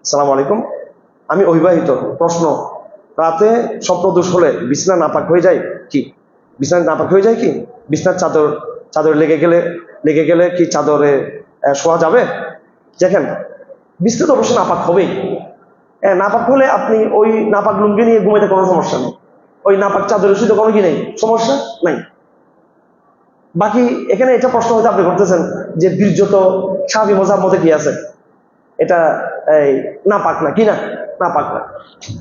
আসসালামু আলাইকুম। আমি অবিবাহিত। প্রশ্ন, রাতে স্বপ্নদোষ হলে বিছানা নাপাক হয়ে যায় কি? বিছানা নাপাক হয়ে যায় কি? বিছানার চাদর লেগে গেলে কি চাদরে শোয়া যাবে? দেখেন, বিছানা তো অবশ্যই নাপাক হবেই। নাপাক হলে আপনি ওই নাপাক লুঙ্গি নিয়ে ঘুমাইতে কোনো সমস্যা নেই, ওই নাপাক চাদরে শুতে কোনো কি নেই, সমস্যা নাই। বাকি এখানে এটা প্রশ্ন হয়তো আপনি করতেছেন যে বীর্য তো শাফি মাযহাব মতে কি আছে, এটা এই নাপাক না, কি না? নাপাক না।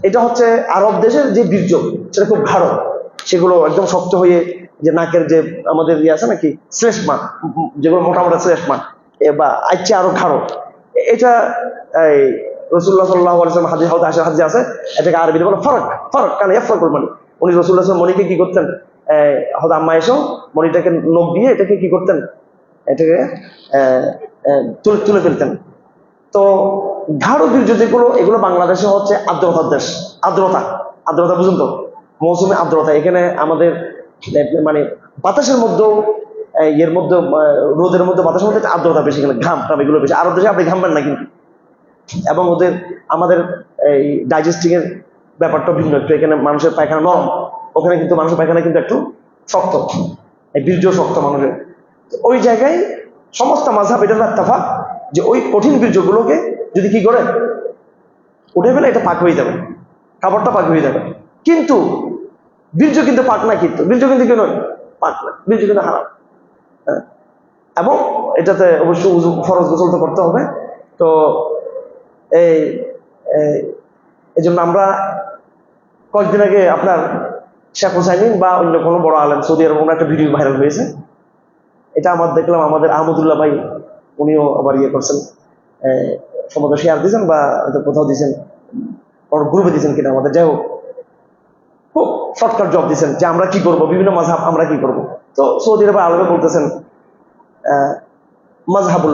এটা হচ্ছে আরব দেশের যে বীর্য, সেটা খুব গাঢ়, সেগুলো একদম শক্ত হয়ে, যে নাকের যে আমাদের ইয়ে আছে নাকি শ্লেষ্মা, যেগুলো মোটা মোটা শ্লেষ্মা বা আইচ্ছে আরো গাঢ়, এটা এই রাসূলুল্লাহ সাল্লাল্লাহু আলাইহি ওয়াসাল্লাম হাদিসে আছে, এটাকে আরবিতে বলে ফরক। ফরক কানে ইয়াফরকুল মানি। উনি রাসূলুল্লাহ সাল্লাল্লাহু আলাইহি ওয়াসাল্লাম মণিকে কি করতেন, হয়তো আম্মা এসো মণিটাকে নখ দিয়ে এটাকে কি করতেন, এটাকে তুলে ফেলতেন। তো গাঢ় বীর্য যেগুলো, এগুলো বাংলাদেশে হচ্ছে আর্দ্রতার দেশ। আর্দ্রতা বুঝুন তো, মৌসুমে আর্দ্রতা। এখানে আমাদের মানে বাতাসের মধ্যেও এর মধ্যে রোদের মধ্যে বাতাসের মধ্যে আর্দ্রতা বেশি, এখানে ঘাম এগুলো বেশি। আরব দেশে আপনি ঘামবেন না কিন্তু। এবং আমাদের এই ডাইজেস্টিং এর ব্যাপারটা ভিন্ন একটু। এখানে মানুষের পায়খানা নরম, ওখানে কিন্তু মানুষের পায়খানা কিন্তু একটু শক্ত, এই বীর্য শক্ত মানুষের। ওই জায়গায় সমস্ত মাযহাব এটার ইত্তেফাক যে ওই কঠিন বীর্যগুলোকে যদি কি করে উঠে ফেলে, এটা পাক হয়ে যাবে, কাপড়টা পাক হয়ে যাবে। কিন্তু বীর্য কিন্তু পাক না, কিন্তু বীর্য কিন্তু কি নয়, পাক না, বীর্য কিন্তু হারাম। এবং এটাতে অবশ্যই ফরজ গোসল তো করতে হবে। তো এই জন্য আমরা কয়েকদিন আগে আপনার শেখ হুসাইমিন বা অন্য কোনো বড় আলেম, সৌদি আরব, ওনার একটা ভিডিও ভাইরাল হয়েছে। এটা দেখলাম আমাদের আহমদুল্লাহ ভাই, উনিও আবার ইয়ে করছেন, সম্ভবত শেয়ার দিয়েছেন বা কোথাও দিয়েছেন, ওর গ্রুপে দিয়েছেন কিনা আমাদের, যাই হোক খুব শর্টকাট জব দিয়েছেন যে আমরা কি করব, বিভিন্ন মাযহাব আমরা কি করব। তো সৌদি আরবের আলেমে বলতেছেন মাযহাবুল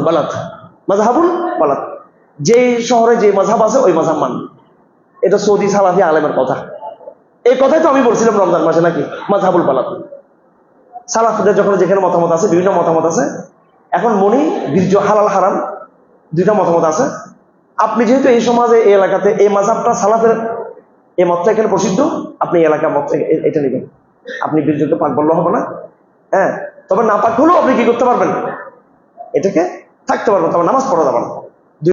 বালাদ, যে শহরে যে মাযহাব আছে ওই মাযহাব মানবে। এটা সৌদি সালাফি আলেমের কথা। এই কথাই তো আমি বলছিলাম রমজান মাসে নাকি, মাযহাবুল বালাদ। সালাফদের যখন যেখানে মতামত আছে, বিভিন্ন মতামত আছে। এখন মনি বীর্য হালাল হারাম দুইটা মতামত আছে। আপনি যেহেতু এই সমাজে, এই এলাকাতে এই মাযহাবটা সালাফের এই মতটা এখানে প্রসিদ্ধ, আপনি এই এলাকার মত এটা নেবেন। আপনি বীর্যকে পাক বললে হবে না, তবে না পাক হলেও আপনি কি করতে পারবেন, এটাকে থাকতে পারবেন, তবে নামাজ পড়া যাবে না।